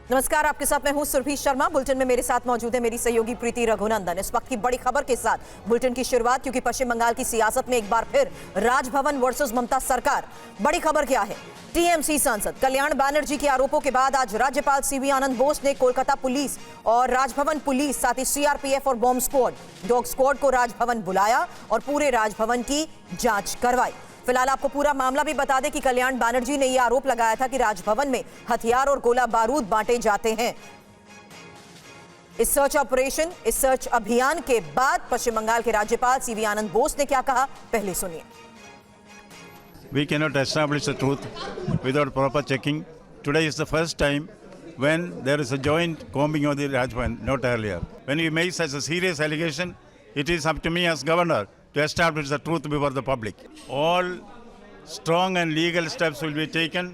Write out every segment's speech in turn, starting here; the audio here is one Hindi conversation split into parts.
नमस्कार, आपके साथ मैं हूं सुरभि शर्मा। बुलेटिन में मेरे साथ मौजूद है मेरी सहयोगी प्रीति रघुनंदन। इस वक्त की बड़ी खबर के साथ बुलेटिन की शुरुआत, क्योंकि पश्चिम बंगाल की सियासत में एक बार फिर राजभवन वर्सेस ममता सरकार। बड़ी खबर क्या है? टीएमसी सांसद कल्याण बनर्जी के आरोपों के बाद आज राज्यपाल सीवी आनंद बोस ने कोलकाता पुलिस और राजभवन पुलिस, साथ ही सीआरपीएफ और बॉम्ब स्क्वाड, डॉग स्क्वाड को राजभवन बुलाया और पूरे राजभवन की जांच करवाई। फिलहाल आपको पूरा मामला भी बता दें कि कल्याण बनर्जी ने यह आरोप लगाया था कि राजभवन में हथियार और गोला बारूद बांटे जाते हैं। इस सर्च अभियान के बाद पश्चिम बंगाल के राज्यपाल सीवी आनंद बोस ने क्या कहा, पहले सुनिए। We cannot establish the truth without proper checking. Today is the first time when there is a joint combing of the Rajbhavan, not earlier. When you make such a serious allegation, it is up to me as governor to establish the truth before the public. All strong and legal steps will be taken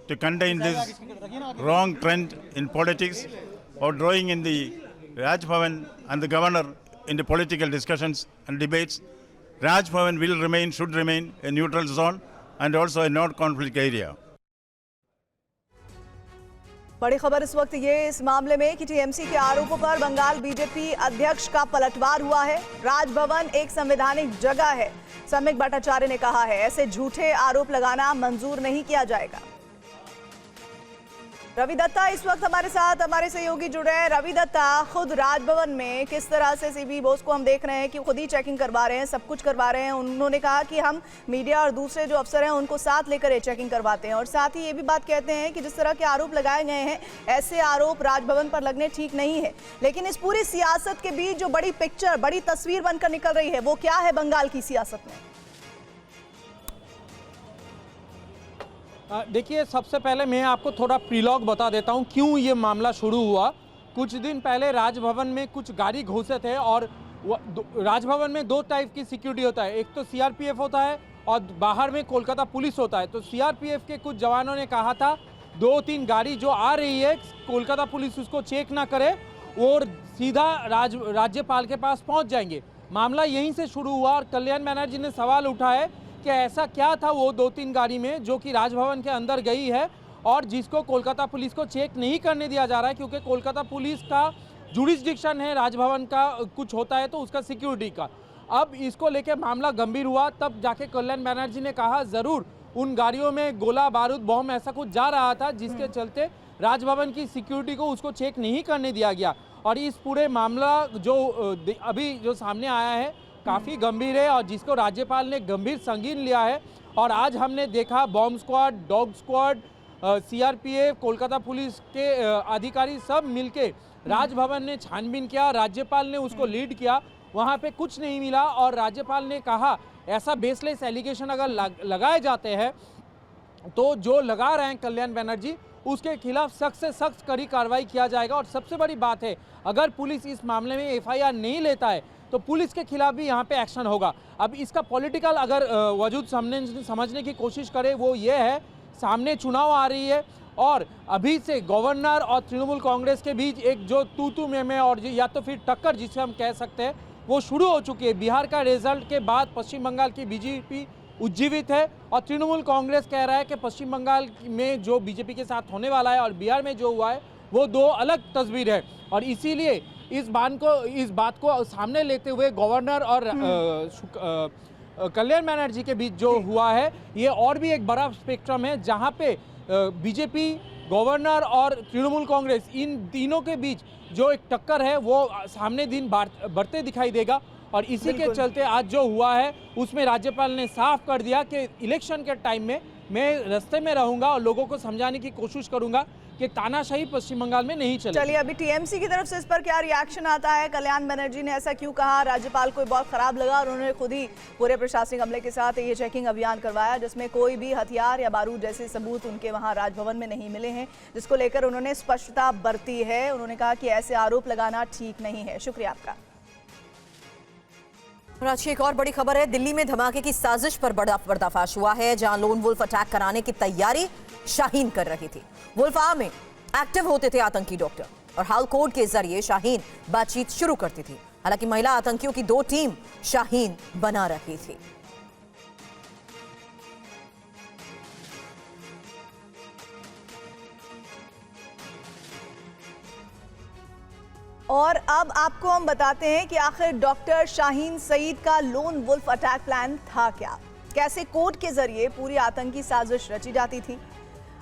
to contain this wrong trend in politics or drawing in the Rajbhavan and the governor into political discussions and debates. Rajbhavan will remain, should remain a neutral zone and also a non-conflict area. बड़ी खबर इस वक्त ये इस मामले में कि टीएमसी के आरोपों पर बंगाल बीजेपी अध्यक्ष का पलटवार हुआ है। राजभवन एक संवैधानिक जगह है, सम्यक भट्टाचार्य ने कहा है। ऐसे झूठे आरोप लगाना मंजूर नहीं किया जाएगा। रवि दत्ता इस वक्त हमारे साथ, हमारे सहयोगी जुड़े हैं। रवि दत्ता, खुद राजभवन में किस तरह से सीवी बोस को हम देख रहे हैं कि खुद ही चेकिंग करवा रहे हैं, सब कुछ करवा रहे हैं। उन्होंने कहा कि हम मीडिया और दूसरे जो अफसर हैं उनको साथ लेकर ये चेकिंग करवाते हैं, और साथ ही ये भी बात कहते हैं कि जिस तरह के आरोप लगाए गए हैं, ऐसे आरोप राजभवन पर लगने ठीक नहीं है। लेकिन इस पूरी सियासत के बीच जो बड़ी पिक्चर, बड़ी तस्वीर बनकर निकल रही है, वो क्या है बंगाल की सियासत में? देखिए, सबसे पहले मैं आपको थोड़ा प्रीलॉग बता देता हूं क्यों ये मामला शुरू हुआ। कुछ दिन पहले राजभवन में कुछ गाड़ी घुसे थे, और राजभवन में दो टाइप की सिक्योरिटी होता है, एक तो सीआरपीएफ होता है और बाहर में कोलकाता पुलिस होता है। तो सीआरपीएफ के कुछ जवानों ने कहा था 2-3 गाड़ी जो आ रही है, कोलकाता पुलिस उसको चेक ना करे और सीधा राज्यपाल के पास पहुँच जाएंगे। मामला यहीं से शुरू हुआ और कल्याण बनर्जी ने सवाल उठाए कि ऐसा क्या था वो 2-3 गाड़ी में जो कि राजभवन के अंदर गई है और जिसको कोलकाता पुलिस को चेक नहीं करने दिया जा रहा है, क्योंकि कोलकाता पुलिस का जुरिस्डिक्शन है राजभवन का, कुछ होता है तो उसका सिक्योरिटी का। अब इसको लेके मामला गंभीर हुआ, तब जाके कल्याण बनर्जी ने कहा ज़रूर उन गाड़ियों में गोला बारूद बॉम्ब ऐसा कुछ जा रहा था, जिसके चलते राजभवन की सिक्योरिटी को उसको चेक नहीं करने दिया गया। और इस पूरे मामला जो अभी जो सामने आया है काफ़ी गंभीर है और जिसको राज्यपाल ने गंभीर संगीन लिया है। और आज हमने देखा bomb squad, dog squad, CRPF, Kolkata police के अधिकारी सब मिलके राजभवन ने छानबीन किया, राज्यपाल ने उसको लीड किया, वहाँ पे कुछ नहीं मिला। और राज्यपाल ने कहा ऐसा बेसलेस एलिगेशन अगर लगाए जाते हैं तो जो लगा रहे हैं कल्याण बनर्जी, उसके खिलाफ सख्त से सख्त कड़ी कार्रवाई किया जाएगा। और सबसे बड़ी बात है, अगर पुलिस इस मामले में एफआईआर नहीं लेता है तो पुलिस के खिलाफ भी यहाँ पे एक्शन होगा। अब इसका पॉलिटिकल अगर वजूद समझने की कोशिश करें, वो ये है, सामने चुनाव आ रही है और अभी से गवर्नर और तृणमूल कांग्रेस के बीच एक जो तू में और या तो फिर टक्कर जिसे हम कह सकते हैं, वो शुरू हो चुकी है। बिहार का रिजल्ट के बाद पश्चिम बंगाल की बीजेपी उज्जीवित है और तृणमूल कांग्रेस कह रहा है कि पश्चिम बंगाल में जो बीजेपी के साथ होने वाला है और बिहार में जो हुआ है वो दो अलग तस्वीर है। और इसीलिए इस बात को सामने लेते हुए गवर्नर और कल्याण बनर्जी के बीच जो हुआ है, ये और भी एक बड़ा स्पेक्ट्रम है, जहां पे बीजेपी, गवर्नर और तृणमूल कांग्रेस, इन तीनों के बीच जो एक टक्कर है वो सामने दिन बढ़ते दिखाई देगा। और इसी के चलते आज जो हुआ है उसमें राज्यपाल ने साफ कर दिया कि इलेक्शन के टाइम में मैं रास्ते में रहूंगा और लोगों को समझाने की कोशिश करूंगा कि तानाशाही पश्चिम बंगाल में नहीं चले। चलिए, अभी टीएमसी की तरफ से इस पर क्या रिएक्शन आता है? कल्याण बनर्जी ने ऐसा क्यों कहा? राज्यपाल को बहुत खराब लगा और उन्होंने खुद ही पूरे प्रशासनिक अमले के साथ ये चेकिंग अभियान करवाया, जिसमें कोई भी हथियार या बारूद जैसे सबूत उनके वहां राजभवन में नहीं मिले हैं, जिसको लेकर उन्होंने स्पष्टता बरती है। उन्होंने कहा कि ऐसे आरोप लगाना ठीक नहीं है। शुक्रिया आपका। और आज की एक और बड़ी खबर है, दिल्ली में धमाके की साजिश पर बड़ा पर्दाफाश हुआ है, जहां लोन वुल्फ अटैक कराने की तैयारी शाहीन कर रही थी। वुल्फ आर्म में एक्टिव होते थे आतंकी डॉक्टर और हाल कोड के जरिए शाहीन बातचीत शुरू करती थी। हालांकि महिला आतंकियों की 2 टीम शाहीन बना रही थी। और अब आपको हम बताते हैं कि आखिर डॉक्टर शाहीन सईद का लोन वुल्फ अटैक प्लान था क्या, कैसे कोड के जरिए पूरी आतंकी साजिश रची जाती थी।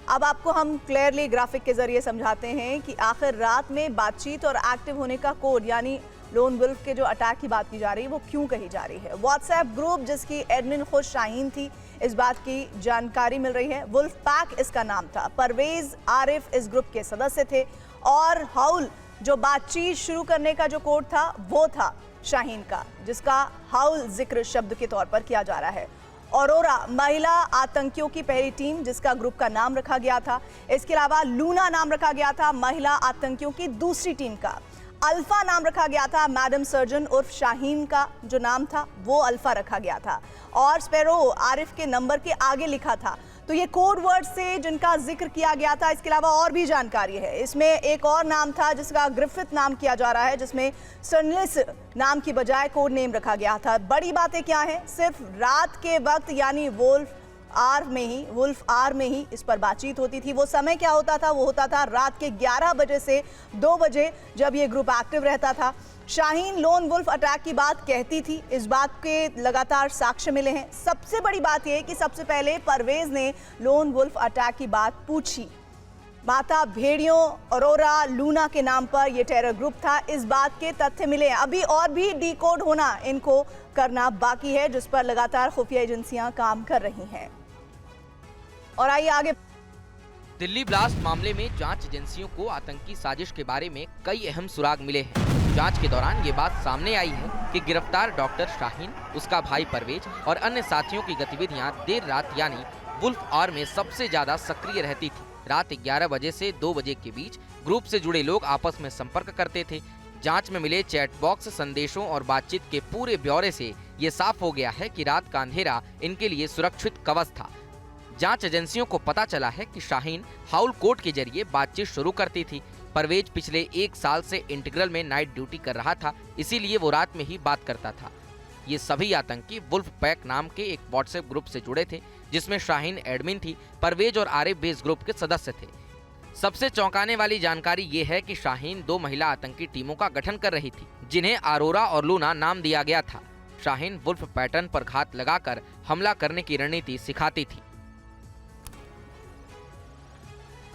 अब आपको हम क्लियरली ग्राफिक के जरिए समझाते हैं कि आखिर रात में बातचीत और एक्टिव होने का कोड यानी लोन वुल्फ के जो अटैक की बात की जा रही है वो क्यों कही जा रही है। व्हाट्सएप ग्रुप जिसकी एडमिन खुद शाहीन थी, इस बात की जानकारी मिल रही है। वुल्फ पैक इसका नाम था। परवेज आरिफ इस ग्रुप के सदस्य थे और हाउल जो बातचीत शुरू करने का जो कोड था वो था शाहीन का, जिसका हाउल जिक्र शब्द के तौर पर किया जा रहा है। औरोरा महिला आतंकियों की पहली टीम जिसका ग्रुप का नाम रखा गया था। इसके अलावा लूना नाम रखा गया था महिला आतंकियों की दूसरी टीम का। अल्फा नाम रखा गया था मैडम सर्जन उर्फ शाहीन का जो नाम था वो अल्फा रखा गया था और स्पैरो आरिफ के नंबर के आगे लिखा था। तो ये कोड वर्ड से जिनका जिक्र किया गया था, इसके अलावा और भी जानकारी है। इसमें एक और नाम था जिसका ग्रिफिथ नाम किया जा रहा है, जिसमें सर्नलिस नाम की बजाय कोड नेम रखा गया था। बड़ी बातें क्या है, सिर्फ रात के वक्त यानी वुल्फ आर में ही इस पर बातचीत होती थी। वो समय क्या होता था, वो होता था रात के 11 बजे से 2 बजे जब ये ग्रुप एक्टिव रहता था। शाहीन लोन वुल्फ अटैक की बात कहती थी, इस बात के लगातार साक्ष्य मिले हैं। सबसे बड़ी बात यह कि सबसे पहले परवेज ने लोन वुल्फ अटैक की बात पूछी। माता भेड़ियों औरोरा लूना के नाम पर यह टेरर ग्रुप था, इस बात के तथ्य मिले हैं। अभी और भी डिकोड होना इनको करना बाकी है, जिस पर लगातार खुफिया एजेंसियां काम कर रही हैं। और आइए आगे। दिल्ली ब्लास्ट मामले में जांच एजेंसियों को आतंकी साजिश के बारे में कई अहम सुराग मिले हैं। जांच के दौरान ये बात सामने आई है कि गिरफ्तार डॉक्टर शाहीन, उसका भाई परवेज और अन्य साथियों की गतिविधियां देर रात यानी वुल्फ आर में सबसे ज्यादा सक्रिय रहती थी। रात 11 बजे से 2 बजे के बीच ग्रुप से जुड़े लोग आपस में संपर्क करते थे। जांच में मिले चैट बॉक्स, संदेशों और बातचीत के पूरे ब्यौरे से ये साफ हो गया है कि रात का अंधेरा इनके लिए सुरक्षित कवच था। जांच एजेंसियों को पता चला है कि शाहीन हाउल कोड के जरिए बातचीत शुरू करती थी। परवेज पिछले 1 साल से इंटीग्रल में नाइट ड्यूटी कर रहा था, इसीलिए वो रात में ही बात करता था। ये सभी आतंकी वुल्फ पैक नाम के एक व्हाट्सएप ग्रुप से जुड़े थे, जिसमें शाहीन एडमिन थी। परवेज और आरिफ बेस ग्रुप के सदस्य थे। सबसे चौंकाने वाली जानकारी ये है कि शाहीन 2 महिला आतंकी टीमों का गठन कर रही थी, जिन्हें अरोरा और लूना नाम दिया गया था। शाहीन वुल्फ पैटर्न पर घात लगाकर हमला करने की रणनीति सिखाती थी।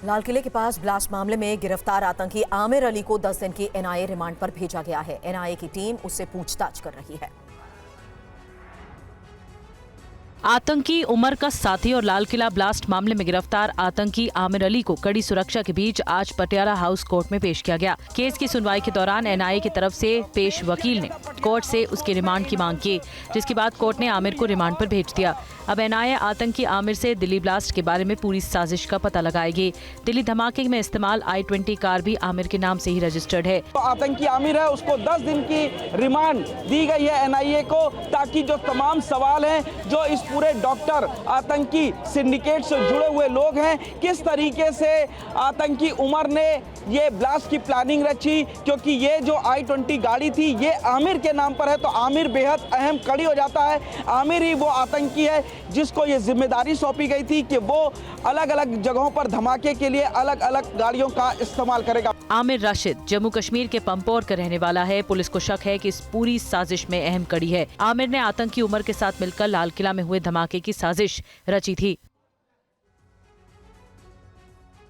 लाल किले के पास ब्लास्ट मामले में गिरफ्तार आतंकी आमिर अली को 10 दिन की एनआईए रिमांड पर भेजा गया है। एनआईए की टीम उससे पूछताछ कर रही है। आतंकी उमर का साथी और लाल किला ब्लास्ट मामले में गिरफ्तार आतंकी आमिर अली को कड़ी सुरक्षा के बीच आज पटियाला हाउस कोर्ट में पेश किया गया। केस की सुनवाई के दौरान एनआईए की तरफ से पेश वकील ने कोर्ट से उसके रिमांड की मांग की, जिसके बाद कोर्ट ने आमिर को रिमांड पर भेज दिया। अब एनआईए आतंकी आमिर से दिल्ली ब्लास्ट के बारे में पूरी साजिश का पता लगाएगी। दिल्ली धमाके में इस्तेमाल I-20 कार भी आमिर के नाम से ही रजिस्टर्ड है। तो आतंकी आमिर है, उसको 10 दिन की रिमांड दी गई है एनआईए को, ताकि जो तमाम सवाल हैं जो इस पूरे डॉक्टर आतंकी सिंडिकेट से जुड़े हुए लोग हैं, किस तरीके से आतंकी उमर ने ये ब्लास्ट की प्लानिंग रची, क्योंकि ये जो I-20 गाड़ी थी ये आमिर के नाम पर है, तो आमिर बेहद अहम कड़ी हो जाता है। आमिर ही वो आतंकी है जिसको ये जिम्मेदारी सौंपी गई थी कि वो अलग अलग जगहों पर धमाके के लिए अलग अलग गाड़ियों का इस्तेमाल करेगा। आमिर राशिद जम्मू कश्मीर के पंपोर का रहने वाला है। पुलिस को शक है कि इस पूरी साजिश में अहम कड़ी है। आमिर ने आतंकी उमर के साथ मिलकर लाल किला में हुए धमाके की साजिश रची थी।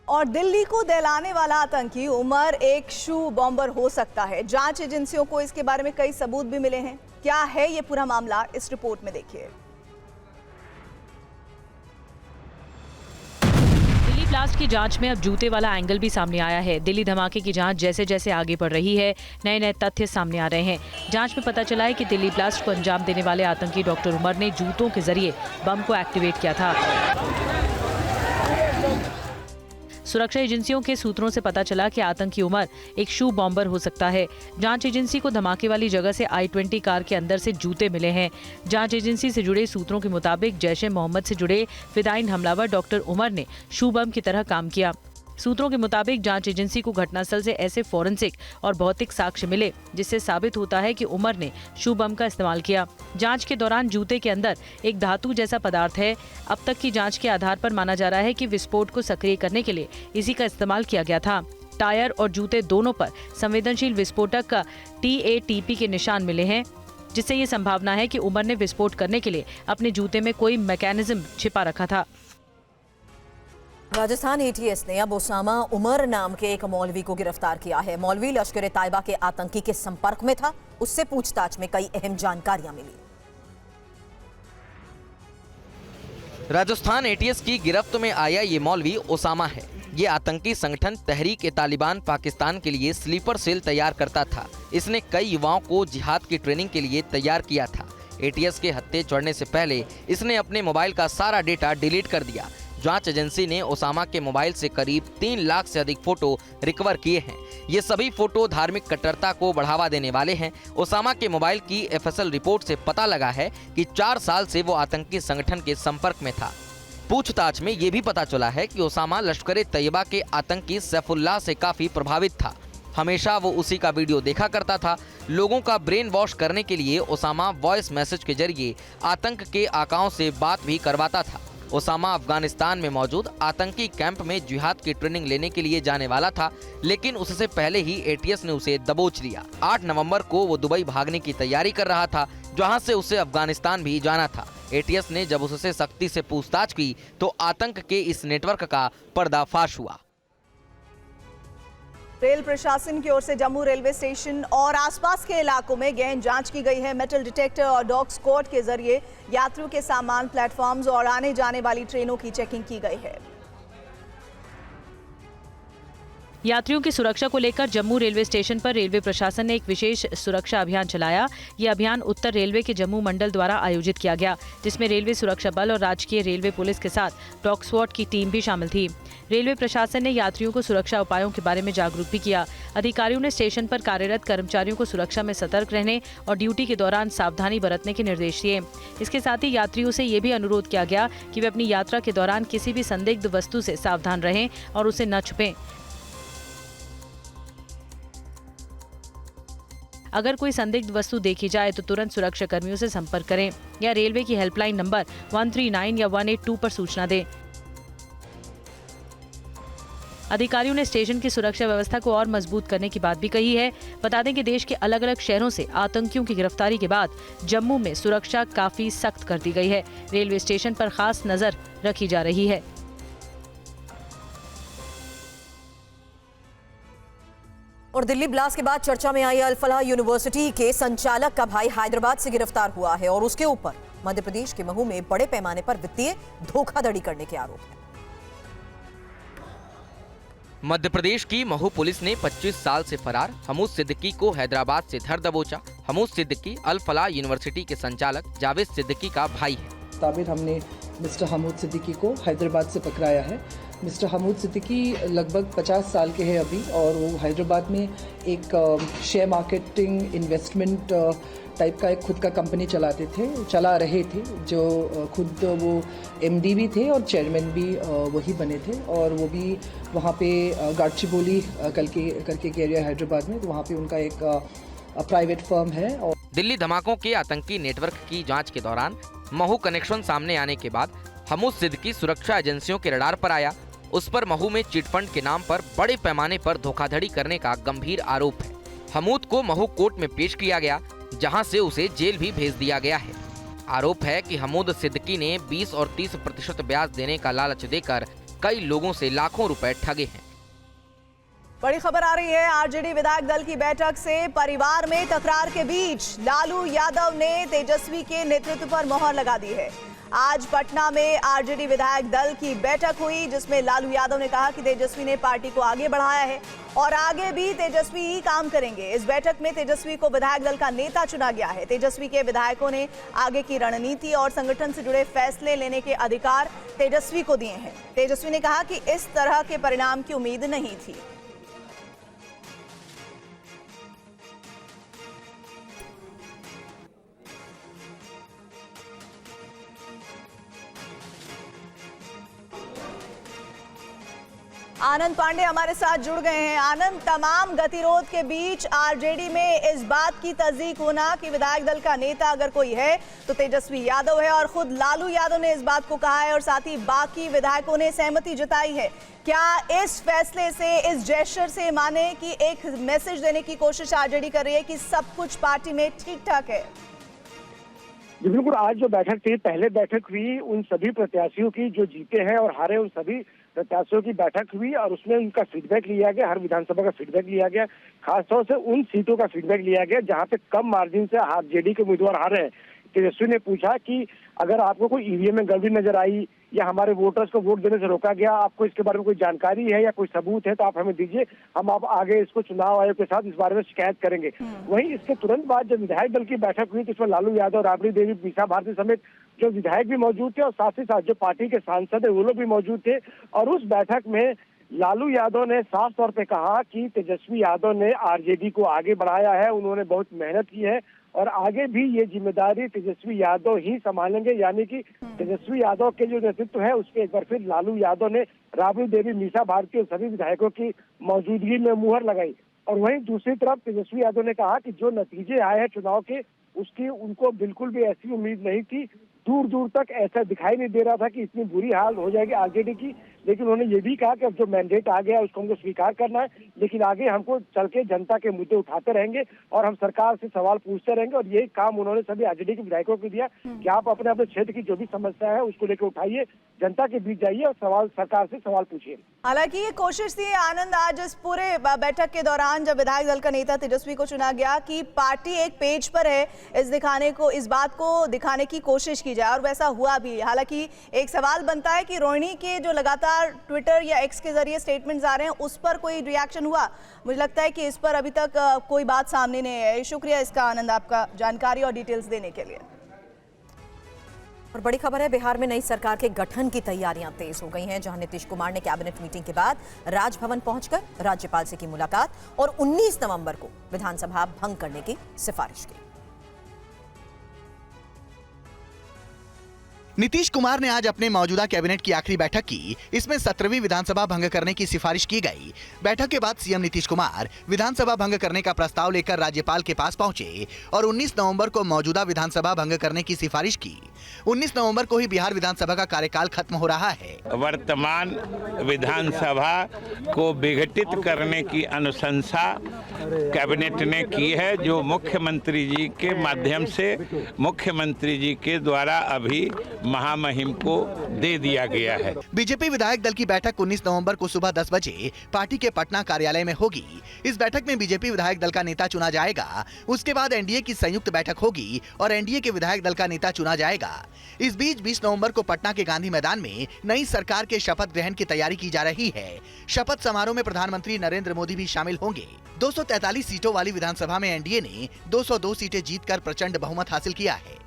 और दिल्ली को दहलाने वाला आतंकी उमर एक शू बॉम्बर हो सकता है। जांच एजेंसियों को इसके बारे में कई सबूत भी मिले हैं। क्या है ये पूरा मामला, इस रिपोर्ट में देखिए। दिल्ली ब्लास्ट की जांच में अब जूते वाला एंगल भी सामने आया है। दिल्ली धमाके की जांच जैसे जैसे आगे बढ़ रही है, नए नए तथ्य सामने आ रहे हैं। जांच में पता चला है कि दिल्ली ब्लास्ट को अंजाम देने वाले आतंकी डॉक्टर उमर ने जूतों के जरिए बम को एक्टिवेट किया था। सुरक्षा एजेंसियों के सूत्रों से पता चला कि आतंकी उमर एक शू बॉम्बर हो सकता है। जांच एजेंसी को धमाके वाली जगह से I-20 कार के अंदर से जूते मिले हैं। जांच एजेंसी से जुड़े सूत्रों के मुताबिक जैश ए मोहम्मद से जुड़े फिदाइन हमलावर डॉक्टर उमर ने शू बम की तरह काम किया। सूत्रों के मुताबिक जांच एजेंसी को घटनास्थल से ऐसे फोरेंसिक और भौतिक साक्ष्य मिले जिससे साबित होता है कि उमर ने शू बम का इस्तेमाल किया। जांच के दौरान जूते के अंदर एक धातु जैसा पदार्थ है। अब तक की जांच के आधार पर माना जा रहा है कि विस्फोट को सक्रिय करने के लिए इसी का इस्तेमाल किया गया था। टायर और जूते दोनों पर संवेदनशील विस्फोटक का TATP के निशान मिले हैं, जिससे ये संभावना है कि उमर ने विस्फोट करने के लिए अपने जूते में कोई मैकेनिज्म छिपा रखा था। राजस्थान ATS ने अब ओसामा उमर नाम के एक मौलवी को गिरफ्तार किया है। मौलवी लश्कर ए तैयबा के आतंकी के संपर्क में था। उससे पूछताछ में कई अहम जानकारियां मिली। राजस्थान ATS की गिरफ्त में आया ये मौलवी ओसामा है। ये आतंकी संगठन तहरीक-ए-तालिबान पाकिस्तान के लिए स्लीपर सेल तैयार करता था। इसने कई युवाओं को जिहाद की ट्रेनिंग के लिए तैयार किया था। ATS के हत्थे चढ़ने से पहले इसने अपने मोबाइल का सारा डेटा डिलीट कर दिया। जांच एजेंसी ने ओसामा के मोबाइल से करीब 3 लाख से अधिक फोटो रिकवर किए हैं। ये सभी फोटो धार्मिक कट्टरता को बढ़ावा देने वाले हैं। ओसामा के मोबाइल की FSL रिपोर्ट से पता लगा है कि 4 साल से वो आतंकी संगठन के संपर्क में था। पूछताछ में ये भी पता चला है कि ओसामा लश्कर ए तैयबा के आतंकी सैफुल्लाह से काफी प्रभावित था। हमेशा वो उसी का वीडियो देखा करता था। लोगों का ब्रेन वॉश करने के लिए ओसामा वॉइस मैसेज के जरिए आतंक के आकाओं से बात भी करवाता था। ओसामा अफगानिस्तान में मौजूद आतंकी कैंप में जिहाद की ट्रेनिंग लेने के लिए जाने वाला था, लेकिन उससे पहले ही ATS ने उसे दबोच लिया। 8 नवंबर को वो दुबई भागने की तैयारी कर रहा था, जहां से उसे अफगानिस्तान भी जाना था। ATS ने जब उससे सख्ती से पूछताछ की तो आतंक के इस नेटवर्क का पर्दाफाश हुआ। रेल प्रशासन की ओर से जम्मू रेलवे स्टेशन और आसपास के इलाकों में गहन जांच की गई है। मेटल डिटेक्टर और डॉग स्क्वाड के जरिए यात्रियों के सामान, प्लेटफॉर्म्स और आने जाने वाली ट्रेनों की चेकिंग की गई है। यात्रियों की सुरक्षा को लेकर जम्मू रेलवे स्टेशन पर रेलवे प्रशासन ने एक विशेष सुरक्षा अभियान चलाया। ये अभियान उत्तर रेलवे के जम्मू मंडल द्वारा आयोजित किया गया, जिसमें रेलवे सुरक्षा बल और राजकीय रेलवे पुलिस के साथ डॉग स्क्वाड की टीम भी शामिल थी। रेलवे प्रशासन ने यात्रियों को सुरक्षा उपायों के बारे में जागरूक भी किया। अधिकारियों ने स्टेशन पर कार्यरत कर्मचारियों को सुरक्षा में सतर्क रहने और ड्यूटी के दौरान सावधानी बरतने के निर्देश दिए। इसके साथ ही यात्रियों से ये भी अनुरोध किया गया कि वे अपनी यात्रा के दौरान किसी भी संदिग्ध वस्तु से सावधान रहें और उसे न छुपें। अगर कोई संदिग्ध वस्तु देखी जाए तो तुरंत सुरक्षा कर्मियों से संपर्क करें या रेलवे की हेल्पलाइन नंबर 139 या 182 पर सूचना दें। अधिकारियों ने स्टेशन की सुरक्षा व्यवस्था को और मजबूत करने की बात भी कही है। बता दें कि देश के अलग अलग शहरों से आतंकियों की गिरफ्तारी के बाद जम्मू में सुरक्षा काफी सख्त कर दी गई है। रेलवे स्टेशन पर खास नजर रखी जा रही है। और दिल्ली ब्लास्ट के बाद चर्चा में आई अल फलाह यूनिवर्सिटी के संचालक का भाई हैदराबाद से गिरफ्तार हुआ है और उसके ऊपर मध्य प्रदेश के महू में बड़े पैमाने पर वित्तीय धोखाधड़ी करने के आरोप है। मध्य प्रदेश की महू पुलिस ने 25 साल से फरार हमूद सिद्दीकी को हैदराबाद से धर दबोचा। हमूद सिद्दीकी अल फलाह यूनिवर्सिटी के संचालक जावेद सिद्दीकी का भाई है। ताबिर हमने मिस्टर हमूद सिद्दीकी को हैदराबाद से पकड़ाया है। मिस्टर हमूद सिद्दीकी लगभग 50 साल के हैं अभी और वो हैदराबाद में एक शेयर मार्केटिंग इन्वेस्टमेंट टाइप का एक खुद का कंपनी चला रहे थे, जो खुद वो MD भी थे और चेयरमैन भी वही बने थे और वो भी वहाँ पे गाडचिबोली करके एक एरिया हैदराबाद में, तो वहाँ पे उनका एक प्राइवेट फर्म है। और दिल्ली धमाकों के आतंकी नेटवर्क की जांच के दौरान महू कनेक्शन सामने आने के बाद हमूद सिद्दीकी सुरक्षा एजेंसियों के रडार पर आया। उस पर महू में चिटफंड के नाम पर बड़े पैमाने पर धोखाधड़ी करने का गंभीर आरोप है। हमूद को महू कोर्ट में पेश किया गया, जहां से उसे जेल भी भेज दिया गया है। आरोप है कि हमूद सिद्दीकी ने 20 और 30% ब्याज देने का लालच देकर कई लोगों से लाखों रुपए ठगे हैं। बड़ी खबर आ रही है आरजेडी विधायक दल की बैठक से। परिवार में तकरार के बीच लालू यादव ने तेजस्वी के नेतृत्व पर मोहर लगा दी है। आज पटना में आरजेडी विधायक दल की बैठक हुई, जिसमें लालू यादव ने कहा कि तेजस्वी ने पार्टी को आगे बढ़ाया है और आगे भी तेजस्वी ही काम करेंगे। इस बैठक में तेजस्वी को विधायक दल का नेता चुना गया है। तेजस्वी के विधायकों ने आगे की रणनीति और संगठन से जुड़े फैसले लेने के अधिकार तेजस्वी को दिए हैं। तेजस्वी ने कहा कि इस तरह के परिणाम की उम्मीद नहीं थी। आनंद पांडे हमारे साथ जुड़ गए हैं। आनंद, तमाम गतिरोध के बीच आरजेडी में इस बात की तस्दीक होना कि विधायक दल का नेता अगर कोई है तो तेजस्वी यादव है, और खुद लालू यादव ने इस बात को कहा है और साथ ही बाकी विधायकों ने सहमति जताई है। क्या इस फैसले से, इस जेस्चर से माने कि एक मैसेज देने की कोशिश आरजेडी कर रही है कि सब कुछ पार्टी में ठीक ठाक है? जी बिल्कुल, आज जो बैठक थी, पहले बैठक हुई उन सभी प्रत्याशियों की जो जीते हैं और हारे उन सभी प्रत्याशियों की बैठक हुई और उसमें उनका फीडबैक लिया गया, हर विधानसभा का फीडबैक लिया गया, खासतौर से उन सीटों का फीडबैक लिया गया जहां पे कम मार्जिन से आरजेडी के उम्मीदवार हारे हैं। तेजस्वी ने पूछा कि अगर आपको कोई ईवीएम में गड़बड़ी नजर आई या हमारे वोटर्स को वोट देने से रोका गया, आपको इसके बारे में कोई जानकारी है या कोई सबूत है तो आप हमें दीजिए, हम आप आगे इसको चुनाव आयोग के साथ इस बारे में शिकायत करेंगे। वहीं इसके तुरंत बाद जब विधायक दल की बैठक हुई तो इसमें लालू यादव, राबड़ी देवी, मीसा भारती समेत जो विधायक भी मौजूद थे और साथ ही साथ जो पार्टी के सांसद है वो लोग भी मौजूद थे। और उस बैठक में लालू यादव ने साफ तौर पे कहा कि तेजस्वी यादव ने आरजेडी को आगे बढ़ाया है, उन्होंने बहुत मेहनत की है और आगे भी ये जिम्मेदारी तेजस्वी यादव ही संभालेंगे, यानी कि तेजस्वी यादव के जो नेतृत्व है उसके एक बार फिर लालू यादव ने राबड़ी देवी, मीसा भारती और सभी विधायकों की मौजूदगी में मुहर लगाई। और वहीं दूसरी तरफ तेजस्वी यादव ने कहा कि जो नतीजे आए हैं चुनाव के, उसकी उनको बिल्कुल भी ऐसी उम्मीद नहीं थी, दूर दूर तक ऐसा दिखाई नहीं दे रहा था कि इतनी बुरी हाल हो जाएगी आरजेडी की। लेकिन उन्होंने ये भी कहा कि अब जो मैंडेट आ गया उसको हमको स्वीकार करना है, लेकिन आगे हमको चल के जनता के मुद्दे उठाते रहेंगे और हम सरकार से सवाल पूछते रहेंगे। और यही काम उन्होंने सभी आरजेडी के विधायकों को दिया कि आप अपने अपने क्षेत्र की जो भी समस्या है उसको लेकर उठाइए, जनता के बीच जाइए और सवाल सरकार से सवाल पूछिए। हालांकि ये कोशिश थी आनंद आज इस पूरे बैठक के दौरान जब विधायक दल का नेता तेजस्वी को चुना गया कि पार्टी एक पेज पर है, इस बात को दिखाने की कोशिश की जाए और वैसा हुआ भी। हालांकि एक सवाल बनता है कि रोहिणी के जो लगातार ट्विटर या एक्स के जरिए स्टेटमेंट्स आ रहे हैं उस पर कोई रिएक्शन हुआ? मुझे लगता है कि इस पर अभी तक कोई बात सामने नहीं है। शुक्रिया इसका आनंद, आपका जानकारी और डिटेल्स देने के लिए। और बड़ी खबर है, बिहार में नई सरकार के गठन की तैयारियां तेज हो गई हैं, जहां नीतीश कुमार ने कैबिनेट मीटिंग के बाद राजभवन पहुंचकर राज्यपाल से की मुलाकात और 19 नवंबर को विधानसभा भंग करने की सिफारिश की। नीतीश कुमार ने आज अपने मौजूदा कैबिनेट की आखिरी बैठक की। इसमें 17वीं विधानसभा भंग करने की सिफारिश की गई। बैठक के बाद सीएम नीतीश कुमार विधानसभा भंग करने का प्रस्ताव लेकर राज्यपाल के पास पहुंचे और 19 नवंबर को मौजूदा विधानसभा भंग करने की सिफारिश की। 19 नवंबर को ही बिहार विधानसभा का कार्यकाल खत्म हो रहा है। वर्तमान विधानसभा को विघटित करने की अनुशंसा कैबिनेट ने की है, जो मुख्यमंत्री जी के माध्यम से मुख्यमंत्री जी के द्वारा अभी महामहिम को दे दिया गया है। बीजेपी विधायक दल की बैठक 19 नवंबर को सुबह 10 बजे पार्टी के पटना कार्यालय में होगी। इस बैठक में बीजेपी विधायक दल का नेता चुना जाएगा। उसके बाद एनडीए की संयुक्त बैठक होगी और एनडीए के विधायक दल का नेता चुना जाएगा। इस बीच 20 नवंबर को पटना के गांधी मैदान में नई सरकार के शपथ ग्रहण की तैयारी की जा रही है। शपथ समारोह में प्रधानमंत्री नरेंद्र मोदी भी शामिल होंगे। 243 सीटों वाली विधानसभा में एनडीए ने 202 सीटें जीतकर प्रचंड बहुमत हासिल किया है।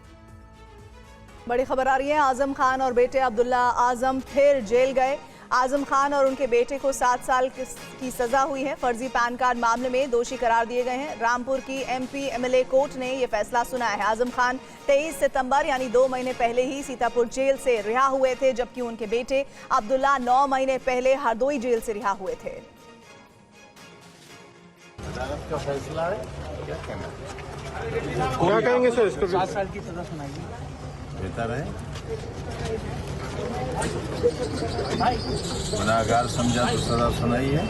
बड़ी खबर आ रही है, आजम खान और बेटे अब्दुल्ला आजम फिर जेल गए। आजम खान और उनके बेटे को 7 साल की सजा हुई है। फर्जी पैन कार्ड मामले में दोषी करार दिए गए हैं। रामपुर की एमपी एमएलए कोर्ट ने यह फैसला सुनाया है। आजम खान 23 सितंबर यानी 2 महीने पहले ही सीतापुर जेल से रिहा हुए थे, जबकि उनके बेटे अब्दुल्ला 9 महीने पहले हरदोई जेल से रिहा हुए थे। अदालत का फैसला है, क्या कहेंगे सर? इसको 7 साल की सजा सुनाई बेहतर है। गुनाहगार समझा तो सजा सुनाई है।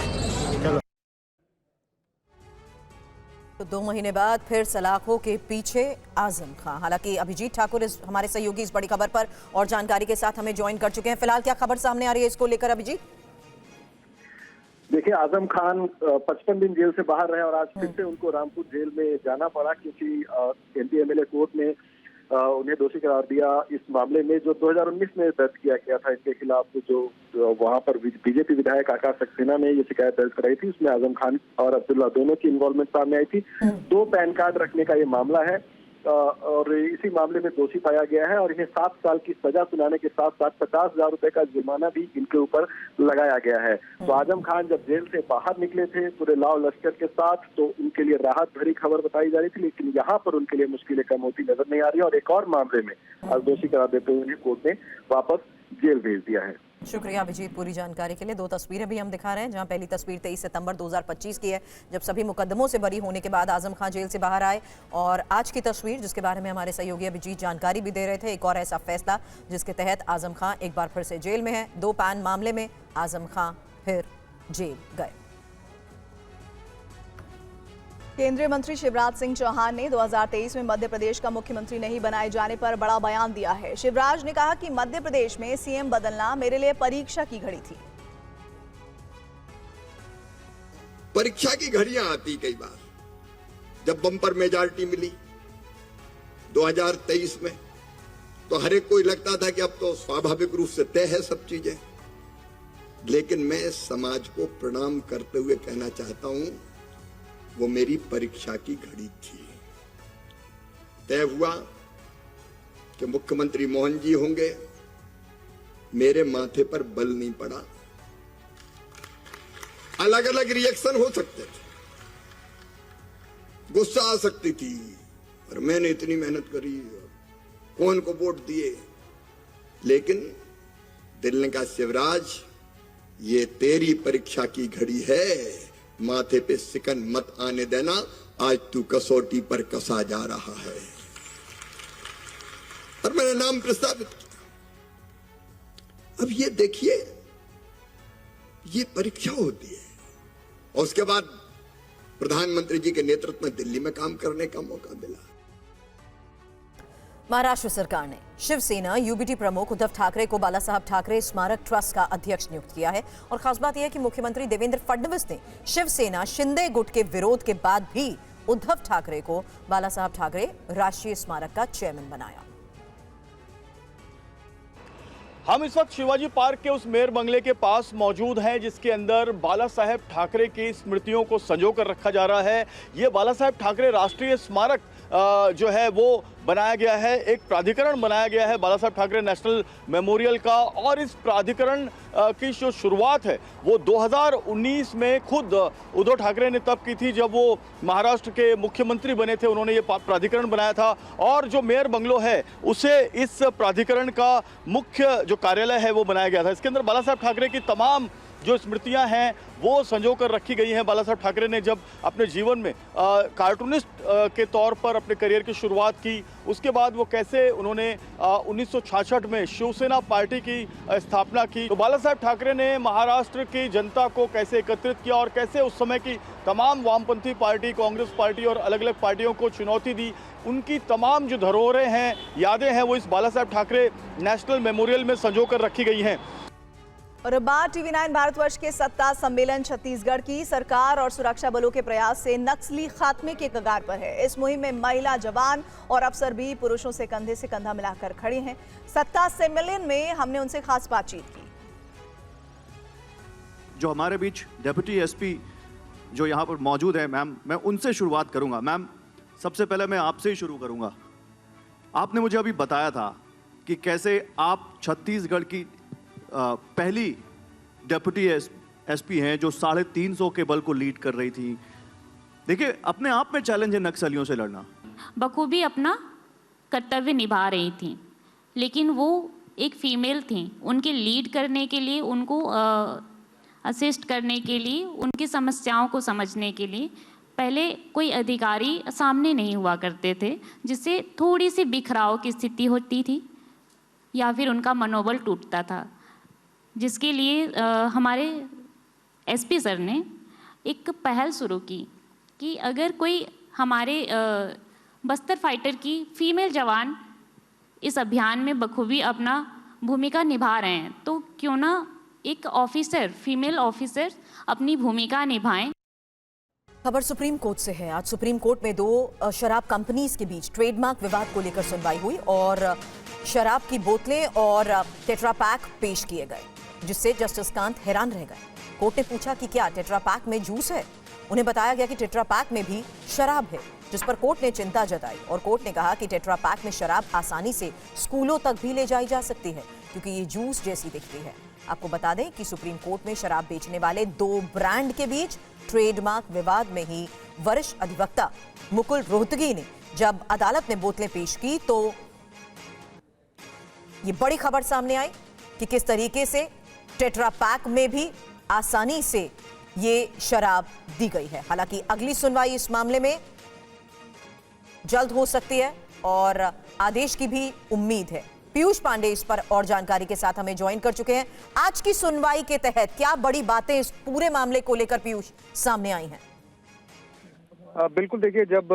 तो 2 महीने बाद फिर सलाखों के पीछे आजम खान। हालांकि अभिजीत ठाकुर हमारे सहयोगी इस बड़ी खबर पर और जानकारी के साथ हमें ज्वाइन कर चुके हैं। फिलहाल क्या खबर सामने आ रही है इसको लेकर अभिजीत? देखिए, आजम खान 55 दिन जेल से बाहर रहे और आज फिर से उनको रामपुर जेल में जाना पड़ा, क्योंकि एमपी एमएलए कोर्ट ने उन्हें दोषी करार दिया इस मामले में जो 2019 में दर्ज किया गया था इनके खिलाफ। जो वहां पर बीजेपी विधायक आकाश सक्सेना ने ये शिकायत दर्ज कराई थी, उसमें आजम खान और अब्दुल्ला दोनों की इन्वॉल्वमेंट सामने आई थी। 2 पैन कार्ड रखने का ये मामला है और इसी मामले में दोषी पाया गया है और इन्हें 7 साल की सजा सुनाने के साथ साथ 50,000 रुपए का जुर्माना भी इनके ऊपर लगाया गया है। तो आजम खान जब जेल से बाहर निकले थे पूरे लाव लश्कर के साथ, तो उनके लिए राहत भरी खबर बताई जा रही थी, लेकिन यहाँ पर उनके लिए मुश्किलें कम होती नजर नहीं आ रही और एक और मामले में आज दोषी करार देते हुए उन्हें कोर्ट ने वापस जेल भेज दिया है। शुक्रिया अभिजीत पूरी जानकारी के लिए। दो तस्वीरें भी हम दिखा रहे हैं, जहां पहली तस्वीर 23 सितंबर 2025 की है, जब सभी मुकदमों से बरी होने के बाद आजम खान जेल से बाहर आए, और आज की तस्वीर जिसके बारे में हमारे सहयोगी अभिजीत जानकारी भी दे रहे थे, एक और ऐसा फैसला जिसके तहत आजम खान एक बार फिर से जेल में है। 2 पैन मामले में आजम खान फिर जेल गए। केंद्रीय मंत्री शिवराज सिंह चौहान ने 2023 में मध्य प्रदेश का मुख्यमंत्री नहीं बनाए जाने पर बड़ा बयान दिया है। शिवराज ने कहा कि मध्य प्रदेश में सीएम बदलना मेरे लिए परीक्षा की घड़ी थी। परीक्षा की घड़ियां आती कई बार, जब बम्पर मेजॉरिटी मिली 2023 में, तो हर एक को लगता था कि अब तो स्वाभाविक रूप से तय है सब चीजें। लेकिन मैं समाज को प्रणाम करते हुए कहना चाहता हूं, वो मेरी परीक्षा की घड़ी थी। तय हुआ कि मुख्यमंत्री मोहन जी होंगे, मेरे माथे पर बल नहीं पड़ा। अलग अलग रिएक्शन हो सकते थे, गुस्सा आ सकती थी, और मैंने इतनी मेहनत करी, कौन को वोट दिए, लेकिन दिल ने कहा शिवराज ये तेरी परीक्षा की घड़ी है, माथे पे सिकन मत आने देना, आज तू कसौटी पर कसा जा रहा है। और मैंने नाम प्रस्तावित किया। अब ये देखिए, ये परीक्षा होती है, और उसके बाद प्रधानमंत्री जी के नेतृत्व में दिल्ली में काम करने का मौका मिला। महाराष्ट्र सरकार ने शिवसेना यूबीटी प्रमुख उद्धव ठाकरे को बाला साहब ठाकरे स्मारक ट्रस्ट का अध्यक्ष नियुक्त किया है, और खास बात यह है कि मुख्यमंत्री देवेंद्र फडणवीस ने शिवसेना शिंदे गुट के विरोध के बाद भी उद्धव ठाकरे को बाला साहब ठाकरे राष्ट्रीय स्मारक का चेयरमैन बनाया। हम इस वक्त शिवाजी पार्क के उस मेयर बंगले के पास मौजूद हैं, जिसके अंदर बाला साहेब ठाकरे की स्मृतियों को संजो कर रखा जा रहा है। ये बाला साहेब ठाकरे राष्ट्रीय स्मारक जो है वो बनाया गया है, एक प्राधिकरण बनाया गया है बाला साहेब ठाकरे नेशनल मेमोरियल का, और इस प्राधिकरण की जो शुरुआत है वो 2019 में खुद उद्धव ठाकरे ने तब की थी, जब वो महाराष्ट्र के मुख्यमंत्री बने थे। उन्होंने ये प्राधिकरण बनाया था, और जो मेयर बंगलो है उसे इस प्राधिकरण का मुख्य जो कार्यालय है वो बनाया गया था। इसके अंदर बाला साहेब ठाकरे की तमाम जो स्मृतियां हैं वो संजो कर रखी गई हैं। बाला साहब ठाकरे ने जब अपने जीवन में कार्टूनिस्ट के तौर पर अपने करियर की शुरुआत की, उसके बाद वो कैसे उन्होंने 1966 में शिवसेना पार्टी की स्थापना की, तो बाला साहब ठाकरे ने महाराष्ट्र की जनता को कैसे एकत्रित किया और कैसे उस समय की तमाम वामपंथी पार्टी, कांग्रेस पार्टी और अलग अलग पार्टियों को चुनौती दी, उनकी तमाम जो धरोहरें हैं, यादें हैं, वो इस बाला साहब ठाकरे नेशनल मेमोरियल में संजो कर रखी गई हैं। और अब बात TV9 भारतवर्ष के सत्ता सम्मेलन छत्तीसगढ़ की। सरकार और सुरक्षा बलों के प्रयास से नक्सली खात्मे के कगार पर है। इस मुहिम में महिला जवान और अफसर भी पुरुषों से कंधा मिलाकर खड़े हैं। सत्ता सम्मेलन में हमने उनसे खास बातचीत की। जो हमारे बीच डेप्यूटी एसपी जो यहाँ पर मौजूद है, मैम, मैं उनसे शुरुआत करूंगा। मैम, सबसे पहले मैं आपसे ही शुरू करूंगा। आपने मुझे अभी बताया था कि कैसे आप छत्तीसगढ़ की पहली डेप्यूटी एसपी हैं जो 350 के बल को लीड कर रही थी। देखिए, अपने आप में चैलेंज है नक्सलियों से लड़ना। बखूबी अपना कर्तव्य निभा रही थी, लेकिन वो एक फीमेल थी। उनके लीड करने के लिए, उनको असिस्ट करने के लिए, उनकी समस्याओं को समझने के लिए पहले कोई अधिकारी सामने नहीं हुआ करते थे, जिससे थोड़ी सी बिखराव की स्थिति होती थी या फिर उनका मनोबल टूटता था, जिसके लिए हमारे एसपी सर ने एक पहल शुरू की कि अगर कोई हमारे बस्तर फाइटर की फीमेल जवान इस अभियान में बखूबी अपना भूमिका निभा रहे हैं, तो क्यों ना एक ऑफिसर, फीमेल ऑफिसर अपनी भूमिका निभाएं। खबर सुप्रीम कोर्ट से है। आज सुप्रीम कोर्ट में 2 शराब कंपनीज के बीच ट्रेडमार्क विवाद को लेकर सुनवाई हुई, और शराब की बोतलें और टेट्रा पैक पेश किए गए, जिससे जस्टिस कांत हैरान रह गए। कोर्ट ने पूछा कि क्या टेट्रा पैक में जूस है। उन्हें बताया गया कि टेट्रा पैक में भी शराब है, जिस पर कोर्ट ने चिंता जताई, और कोर्ट ने कहा कि टेट्रा पैक में शराब आसानी से स्कूलों तक भी ले जाई जा सकती है, क्योंकि ये जूस जैसी दिखती है। आपको बता दें कि सुप्रीम कोर्ट में शराब बेचने वाले 2 ब्रांड के बीच ट्रेडमार्क विवाद में ही वरिष्ठ अधिवक्ता मुकुल रोहतगी ने जब अदालत में बोतलें पेश की, तो ये बड़ी खबर सामने आई कि किस तरीके से टेट्रा पैक में भी आसानी से ये शराब दी गई है। हालांकि अगली सुनवाई इस मामले में जल्द हो सकती है और आदेश की भी उम्मीद है। पीयूष पांडे इस पर और जानकारी के साथ हमें ज्वाइन कर चुके हैं। आज की सुनवाई के तहत क्या बड़ी बातें इस पूरे मामले को लेकर पीयूष सामने आई हैं? बिल्कुल, देखिए, जब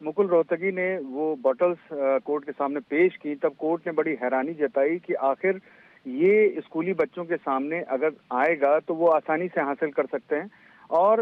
मुकुल रोहतगी ने वो बॉटल्स कोर्ट के सामने पेश की तब कोर्ट ने बड़ी हैरानी जताई कि आखिर ये स्कूली बच्चों के सामने अगर आएगा तो वो आसानी से हासिल कर सकते हैं। और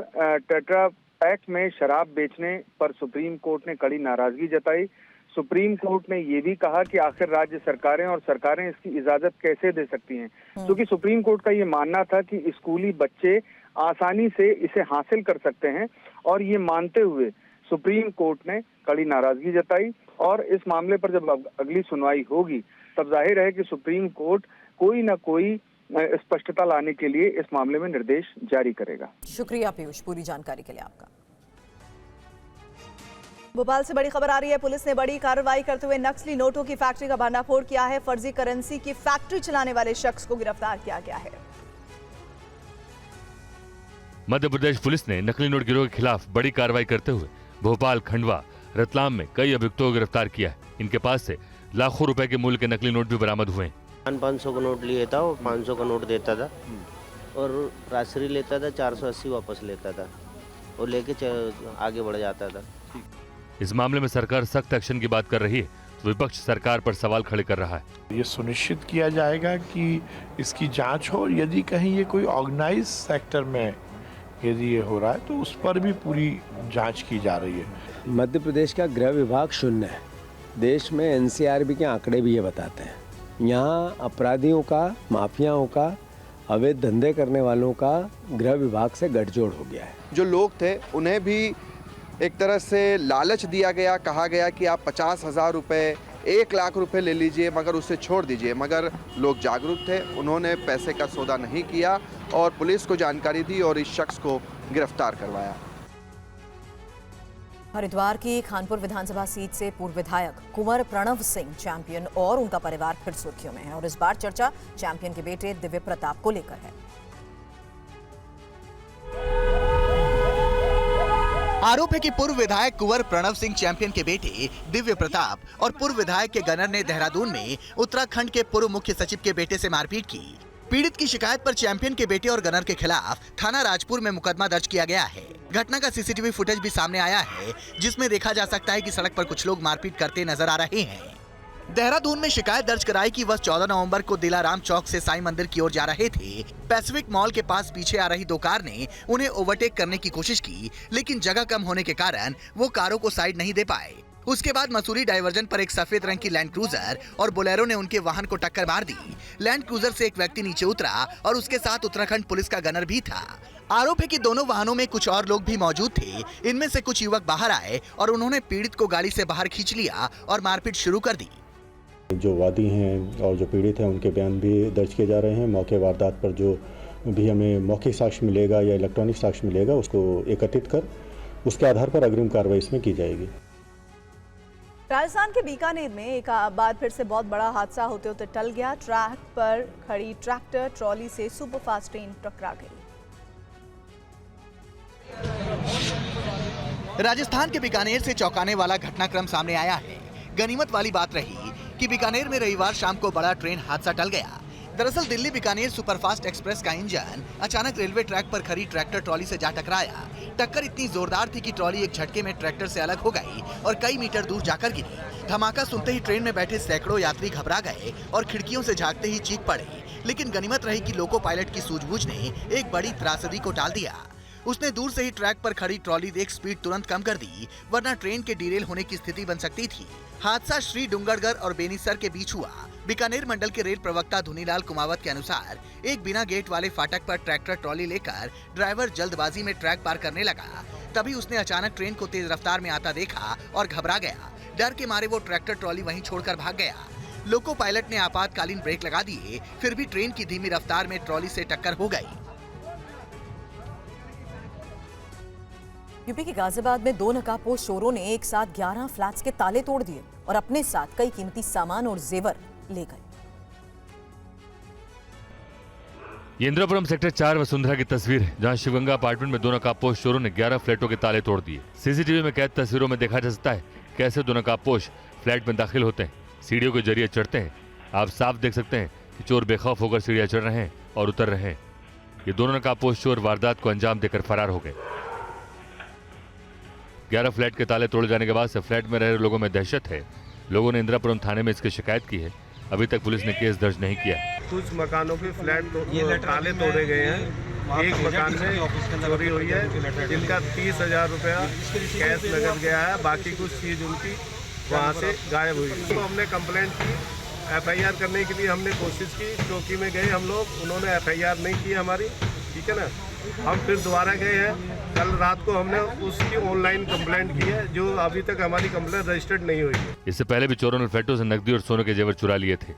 टेट्रा पैक में शराब बेचने पर सुप्रीम कोर्ट ने कड़ी नाराजगी जताई। सुप्रीम कोर्ट ने ये भी कहा कि आखिर राज्य सरकारें और सरकारें इसकी इजाजत कैसे दे सकती हैं, क्योंकि सुप्रीम कोर्ट का ये मानना था कि स्कूली बच्चे आसानी से इसे हासिल कर सकते हैं। और ये मानते हुए सुप्रीम कोर्ट ने कड़ी नाराजगी जताई। और इस मामले पर जब अगली सुनवाई होगी तब जाहिर है कि सुप्रीम कोर्ट कोई ना कोई स्पष्टता लाने के लिए इस मामले में निर्देश जारी करेगा। शुक्रिया पीयूष, पूरी जानकारी के लिए आपका। भोपाल से बड़ी खबर आ रही है। पुलिस ने बड़ी कार्रवाई करते हुए नकली नोटों की फैक्ट्री का भंडाफोड़ किया है। फर्जी करेंसी की फैक्ट्री चलाने वाले शख्स को गिरफ्तार किया गया है। मध्य प्रदेश पुलिस ने नकली नोट गिरोह के खिलाफ बड़ी कार्रवाई करते हुए भोपाल, खंडवा, रतलाम में कई अभियुक्तों को गिरफ्तार किया है। इनके पास से लाखों रुपए के मूल्य के नकली नोट भी बरामद हुए हैं। 500 का नोट लिए था, वो 500 का नोट देता था और राशि लेता था, 480 वापस लेता था और लेके आगे बढ़ जाता था। इस मामले में सरकार सख्त एक्शन की बात कर रही है तो विपक्ष सरकार पर सवाल खड़े कर रहा है। ये सुनिश्चित किया जाएगा कि इसकी जांच हो, यदि कहीं ये कोई ऑर्गेनाइज सेक्टर में यदि ये हो रहा है तो उस पर भी पूरी जांच की जा रही है। मध्य प्रदेश का गृह विभाग शून्य है। देश में एनसीआरबी के आंकड़े भी ये बताते हैं। यहाँ अपराधियों का, माफियाओं का, अवैध धंधे करने वालों का गृह विभाग से गठजोड़ हो गया है। जो लोग थे उन्हें भी एक तरह से लालच दिया गया, कहा गया कि आप 50,000 रुपये, 1 लाख रुपए ले लीजिए मगर उससे छोड़ दीजिए। मगर लोग जागरूक थे, उन्होंने पैसे का सौदा नहीं किया और पुलिस को जानकारी दी और इस शख्स को गिरफ्तार करवाया। हरिद्वार की खानपुर विधानसभा सीट से पूर्व विधायक कुंवर प्रणव सिंह चैंपियन और उनका परिवार फिर सुर्खियों में है और इस बार चर्चा चैंपियन के बेटे दिव्य प्रताप को लेकर है। आरोप है कि पूर्व विधायक कुंवर प्रणव सिंह चैंपियन के बेटे दिव्य प्रताप और पूर्व विधायक के गनर ने देहरादून में उत्तराखंड के पूर्व मुख्य सचिव के बेटे से मारपीट की। पीड़ित की शिकायत पर चैंपियन के बेटे और गनर के खिलाफ थाना राजपुर में मुकदमा दर्ज किया गया है। घटना का सीसीटीवी फुटेज भी सामने आया है जिसमें देखा जा सकता है कि सड़क पर कुछ लोग मारपीट करते नजर आ रहे हैं। देहरादून में शिकायत दर्ज कराई कि वह 14 नवंबर को दिलाराम चौक से साईं मंदिर की ओर जा रहे थे। पैसिफिक मॉल के पास पीछे आ रही 2 कार ने उन्हें ओवरटेक करने की कोशिश की, लेकिन जगह कम होने के कारण वो कारों को साइड नहीं दे पाए। उसके बाद मसूरी डाइवर्जन पर एक सफेद रंग की लैंड क्रूजर और बोलेरो ने उनके वाहन को टक्कर मार दी। लैंड क्रूजर से एक व्यक्ति नीचे उतरा और उसके साथ उत्तराखंड पुलिस का गनर भी था। आरोप है कि दोनों वाहनों में कुछ और लोग भी मौजूद थे। इनमें से कुछ युवक बाहर आए और उन्होंने पीड़ित को गाड़ी से बाहर खींच लिया और मारपीट शुरू कर दी। जो वादी हैं और जो पीड़ित हैं उनके बयान भी दर्ज किए जा रहे हैं। मौके वारदात पर जो भी हमें मौखिक साक्ष्य मिलेगा या इलेक्ट्रॉनिक साक्ष्य मिलेगा उसको एकत्रित कर उसके आधार पर अग्रिम कार्रवाई इसमें की जाएगी। राजस्थान के बीकानेर में एक बार फिर से बहुत बड़ा हादसा होते होते टल गया। ट्रैक पर खड़ी ट्रैक्टर ट्रॉली से सुपरफास्ट ट्रेन टकरा गई। राजस्थान के बीकानेर से चौंकाने वाला घटनाक्रम सामने आया है। गनीमत वाली बात रही कि बीकानेर में रविवार शाम को बड़ा ट्रेन हादसा टल गया। दरअसल दिल्ली बीकानेर सुपरफास्ट एक्सप्रेस का इंजन अचानक रेलवे ट्रैक पर खड़ी ट्रैक्टर ट्रॉली से जा टकराया। टक्कर इतनी जोरदार थी कि ट्रॉली एक झटके में ट्रैक्टर से अलग हो गई और कई मीटर दूर जाकर गिरी। धमाका सुनते ही ट्रेन में बैठे सैकड़ों यात्री घबरा गए और खिड़कियों से झांकते ही चीख पड़े। लेकिन गनीमत रही कि लोको पायलट की सूझबूझ ने एक बड़ी त्रासदी को टाल दिया। उसने दूर से ही ट्रैक पर खड़ी ट्रॉली देख स्पीड तुरंत कम कर दी, वरना ट्रेन के डिरेल होने की स्थिति बन सकती थी। हादसा श्री डूंगरगढ़ और बेनीसर के बीच हुआ। बीकानेर मंडल के रेल प्रवक्ता धुनीलाल कुमावत के अनुसार एक बिना गेट वाले फाटक पर ट्रैक्टर ट्रॉली लेकर ड्राइवर जल्दबाजी में ट्रैक पार करने लगा। तभी उसने अचानक ट्रेन को तेज रफ्तार में आता देखा और घबरा गया। डर के मारे वो ट्रैक्टर ट्रॉली वहीं छोड़कर भाग गया। लोको पायलट ने आपातकालीन ब्रेक लगा दिए, फिर भी ट्रेन की धीमी रफ्तार में ट्रॉली से टक्कर हो गई। यूपी के गाजियाबाद में 2 नकाबपोश चोरों ने एक साथ 11 फ्लैट्स के ताले तोड़ दिए और अपने साथ कई कीमती सामान और जेवर ले गए। ये इंदिरापुरम सेक्टर 4 वसुंधरा की तस्वीर है, जहां शिवगंगा अपार्टमेंट में दो नकाबपोश चोरों ने 11 फ्लैटों के ताले तोड़ दिए। सीसीटीवी में कैद तस्वीरों में देखा जा सकता है कैसे दो नकाबपोश फ्लैट में दाखिल होते हैं, सीढ़ियों के जरिए चढ़ते हैं। आप साफ देख सकते हैं कि चोर बेखौफ होकर सीढ़ियां चढ़ रहे हैं और उतर रहे हैं। ये दोनों नकाबपोश चोर वारदात को अंजाम देकर फरार हो गए। 11 फ्लैट के ताले तोड़े जाने के बाद से फ्लैट में रह रहे लोगों में दहशत है। लोगों ने इंदिरापुरम थाने में इसकी शिकायत की है। अभी तक पुलिस ने केस दर्ज नहीं किया। कुछ मकानों के फ्लैट ताले तोड़े गए हैं। एक मकान में चोरी हुई है जिनका 30,000 रुपया कैश नगद गया है, बाकी कुछ चीज़ उनकी वहाँ से गायब हुई है। तो हमने कंप्लेंट की, FIR करने के लिए हमने कोशिश की, चौकी में गए हम लोग, उन्होंने FIR नहीं की हमारी, ठीक है ना। हम फिर दोबारा गए हैं, कल रात को हमने उसकी ऑनलाइन कंप्लेंट की है, जो अभी तक हमारी कंप्लेंट रजिस्टर्ड नहीं हुई है। इससे पहले भी चोरों ने फ्लैटों से नकदी और सोने के जेवर चुरा लिए थे।